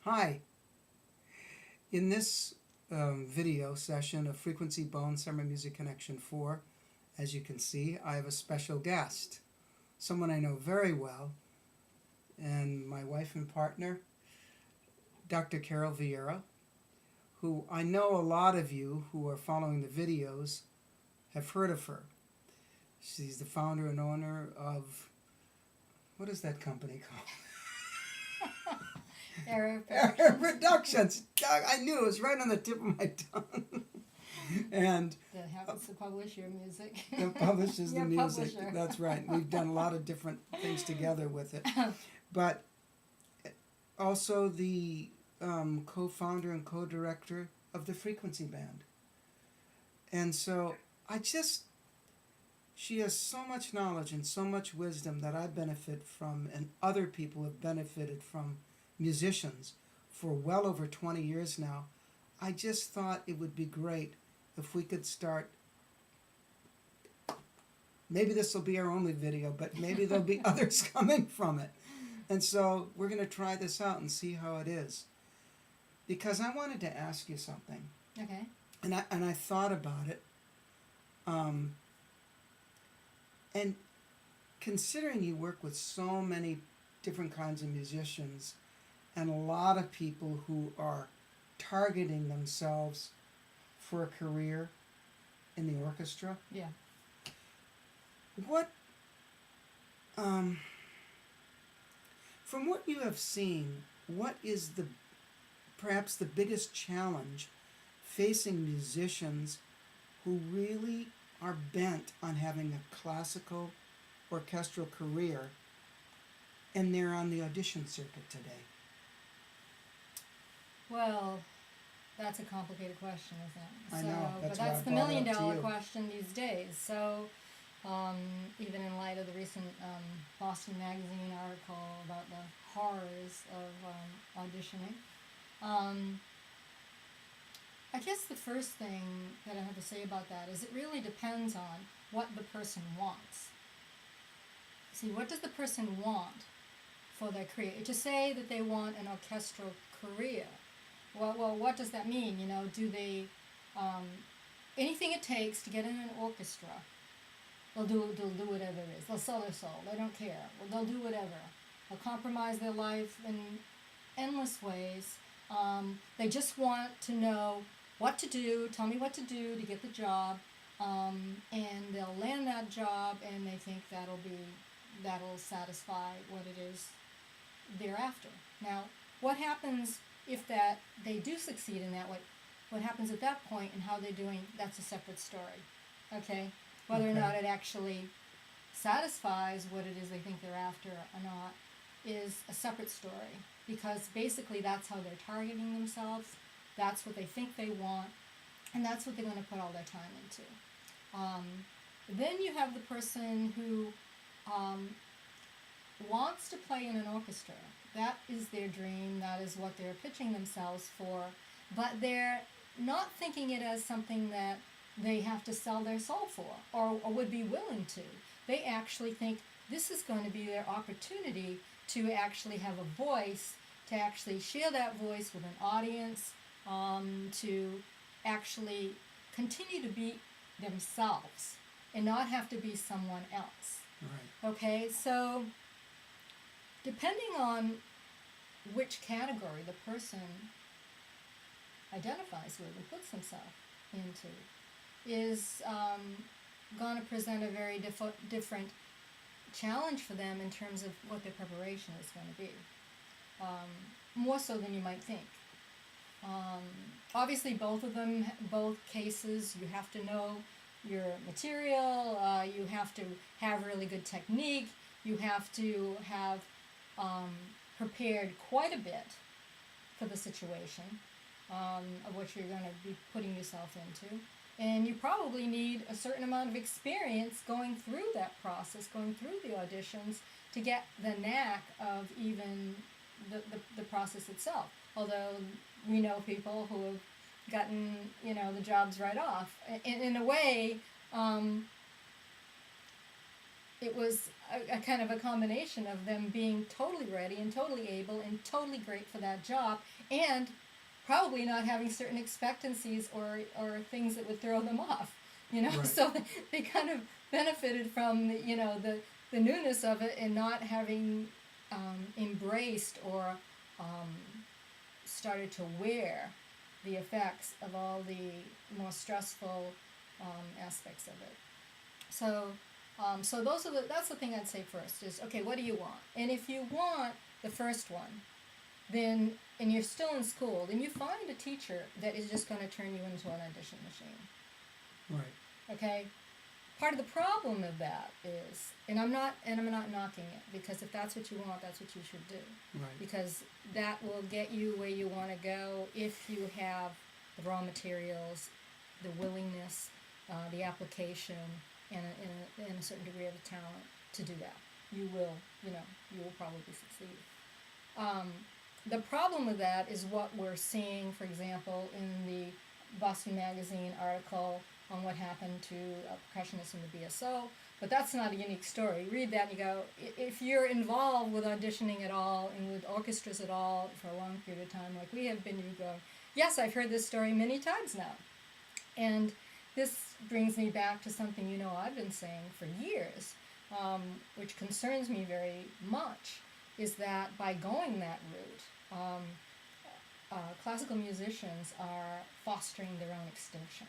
Hi. In this video session of Frequency Bone Summer Music Connection 4, as you can see, I have a special guest, someone I know very well, and my wife and partner, Dr. Carol Vieira, who I know a lot of you who are following the videos have heard of her. She's the founder and owner of, what is that company called? Error Productions. I knew it was right on the tip of my tongue. And that happens to publish your music. that publishes the Your music. publisher. That's right. We've done a lot of different things together with it. But also the co-founder and co-director of the Frequency Band. And so she has so much knowledge and so much wisdom that I benefit from, and other people have benefited from, musicians for well over 20 years now. I just thought it would be great if we could start. Maybe this will be our only video, but maybe there'll be others coming from it. And so we're going to try this out and see how it is. Because I wanted to ask you something. Okay. And I thought about it. And considering you work with so many different kinds of musicians and a lot of people who are targeting themselves for a career in the orchestra, Yeah. what, from what you have seen, what is perhaps the biggest challenge facing musicians who really are bent on having a classical orchestral career and they're on the audition circuit today? Well, that's a complicated question, isn't it? I know, but that's why I that's the brought it up to million-dollar you. question these days. So, even in light of the recent Boston Magazine article about the horrors of auditioning, I guess the first thing that I have to say about that is it really depends on what the person wants. See, what does the person want for their career? To say that they want an orchestral career, well, what does that mean? You know, do they, anything it takes to get in an orchestra, they'll do whatever it is. They'll sell their soul. They don't care. Well, they'll do whatever. They'll compromise their life in endless ways. They just want to know what to do, tell me what to do to get the job, and they'll land that job and they think that'll satisfy what it is they're after. Now, what happens if they do succeed in that? What happens at that point and how they're doing, that's a separate story. Okay? Whether or not it actually satisfies what it is they think they're after or not is a separate story, because basically that's how they're targeting themselves, that's what they think they want, and that's what they're going to put all their time into. Then you have the person who wants to play in an orchestra. That is their dream, that is what they're pitching themselves for, but they're not thinking it as something that they have to sell their soul for or would be willing to. They actually think this is going to be their opportunity to actually have a voice, to actually share that voice with an audience, to actually continue to be themselves and not have to be someone else. Right. Okay, so depending on which category the person identifies with and puts himself into is going to present a very different challenge for them in terms of what their preparation is going to be, more so than you might think. Obviously, both cases, you have to know your material, you have to have really good technique, you have to have prepared quite a bit for the situation of what you're going to be putting yourself into. And you probably need a certain amount of experience going through that process, going through the auditions, to get the knack of even the process itself. Although we know people who have gotten, the jobs right off. In a way, it was a kind of a combination of them being totally ready and totally able and totally great for that job, and probably not having certain expectancies or things that would throw them off, Right. So they kind of benefited from the newness of it, and not having embraced or started to wear the effects of all the more stressful aspects of it. So that's the thing I'd say first is, okay, what do you want? And if you want the first one, then, and you're still in school, then you find a teacher that is just going to turn you into an audition machine. Right. Okay? Part of the problem of that is, and I'm not knocking it, because if that's what you want, that's what you should do. Right. Because that will get you where you want to go if you have the raw materials, the willingness, the application, and a certain degree of talent to do that. You will probably succeed. The problem with that is what we're seeing, for example, in the Boston Magazine article on what happened to a percussionist in the BSO, but that's not a unique story. Read that and you go, if you're involved with auditioning at all and with orchestras at all for a long period of time, like we have been, you go, yes, I've heard this story many times now. And this brings me back to something I've been saying for years, which concerns me very much, is that by going that route, classical musicians are fostering their own extinction,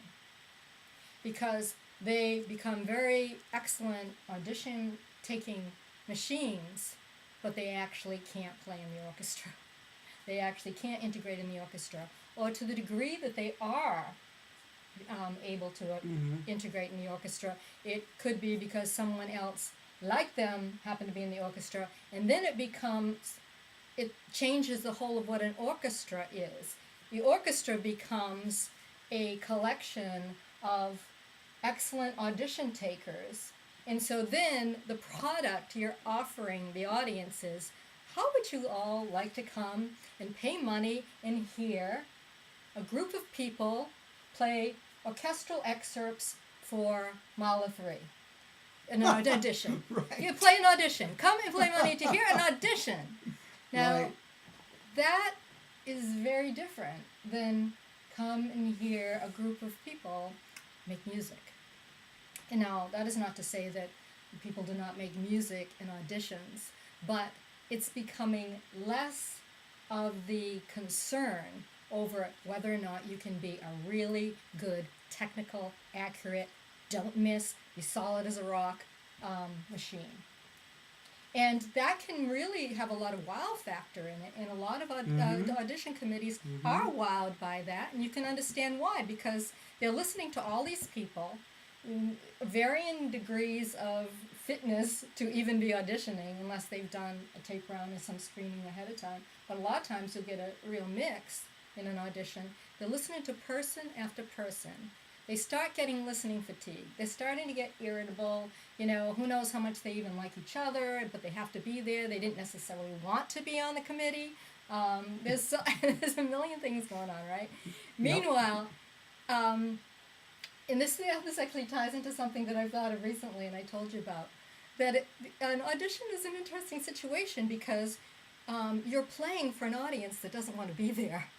because they become very excellent audition-taking machines, but they actually can't play in the orchestra. They actually can't integrate in the orchestra, or to the degree that they are able to integrate in the orchestra, it could be because someone else like them happened to be in the orchestra, and then it changes the whole of what an orchestra is. The orchestra becomes a collection of excellent audition takers, and so then the product you're offering the audience is, how would you all like to come and pay money and hear a group of people play orchestral excerpts for Mahler 3 in an audition? Right. You play an audition. Come and play money to hear an audition. Now, Right. that is very different than come and hear a group of people make music. And now, that is not to say that people do not make music in auditions, but it's becoming less of the concern over whether or not you can be a really good, technical, accurate, don't miss, be solid as a rock machine. And that can really have a lot of wow factor in it, and a lot of audition committees are wowed by that, and you can understand why, because they're listening to all these people, varying degrees of fitness to even be auditioning, unless they've done a tape round and some screening ahead of time. But a lot of times you'll get a real mix in an audition. They're listening to person after person. They start getting listening fatigue. They're starting to get irritable. Who knows how much they even like each other, but they have to be there. They didn't necessarily want to be on the committee. There's a million things going on, right? Yep. Meanwhile, and this actually ties into something that I've thought of recently, and I told you about, that an audition is an interesting situation because you're playing for an audience that doesn't want to be there.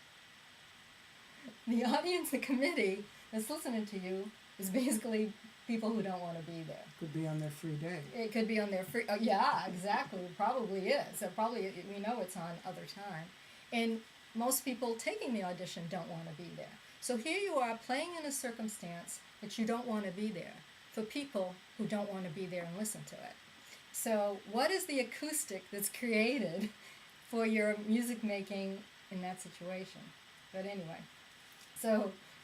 The audience, the committee that's listening to you is basically people who don't want to be there. Could be on their free day. It could be on their free... Oh, yeah, exactly. It probably is. So probably, we know it's on other time. And most people taking the audition don't want to be there. So here you are playing in a circumstance that you don't want to be there for people who don't want to be there and listen to it. So what is the acoustic that's created for your music making in that situation? But anyway,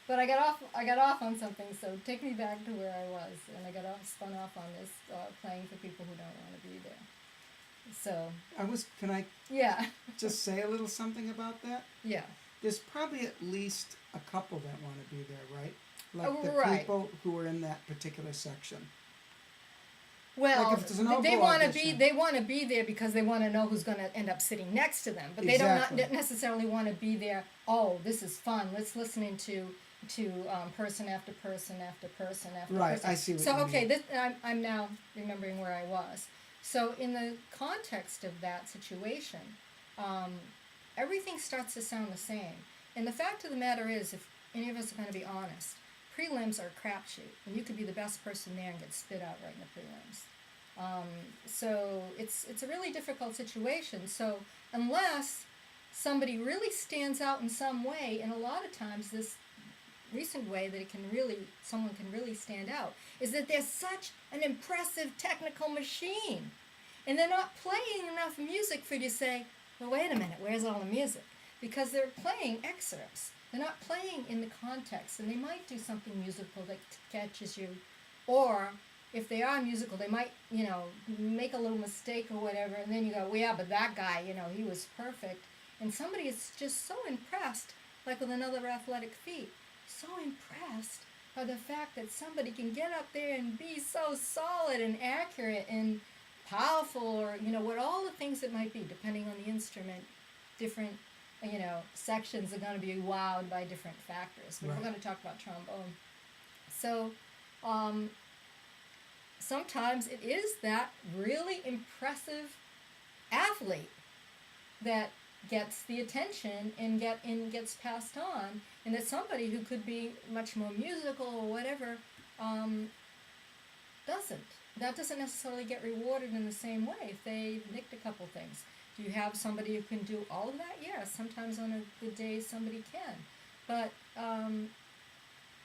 but I got off on something, so take me back to where I was, and I spun off on this playing for people who don't want to be there. So Can I yeah. just say a little something about that? Yeah. There's probably at least a couple that want to be there, right? Like Oh, the right. people who are in that particular section. Well, Like if it's an they overall want to audition. be there because they want to know who's going to end up sitting next to them. But they Exactly. don't necessarily want to be there. Oh, this is fun. Let's listen to person after person after person after Right, person. I see what so you okay, mean. this I'm now remembering where I was. So in the context of that situation, um, everything starts to sound the same. And the fact of the matter is, if any of us are going to be honest, prelims are a crapshoot, and you could be the best person there and get spit out right in the prelims. So it's a really difficult situation. So unless somebody really stands out in some way, and a lot of times this recent way that someone can really stand out is that they're such an impressive technical machine, and they're not playing enough music for you to say, well, wait a minute, where's all the music? Because they're playing excerpts. They're not playing in the context, and they might do something musical that catches you, or if they are musical, they might, make a little mistake or whatever, and then you go, well, yeah, but that guy, he was perfect. And somebody is just so impressed, like with another athletic feat, so impressed by the fact that somebody can get up there and be so solid and accurate and powerful, or, what all the things it might be, depending on the instrument, different, sections are going to be wowed by different factors. But Right. we're going to talk about trombone. So, sometimes it is that really impressive athlete that gets the attention and gets passed on, and that somebody who could be much more musical or whatever doesn't. That doesn't necessarily get rewarded in the same way if they nicked a couple things. Do you have somebody who can do all of that? Yes, sometimes on a good day somebody can, but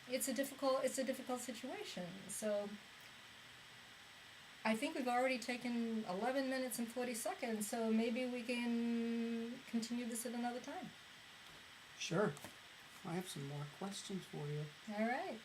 it's a difficult situation. So I think we've already taken 11 minutes and 40 seconds, so maybe we can continue this at another time. Sure. I have some more questions for you. All right.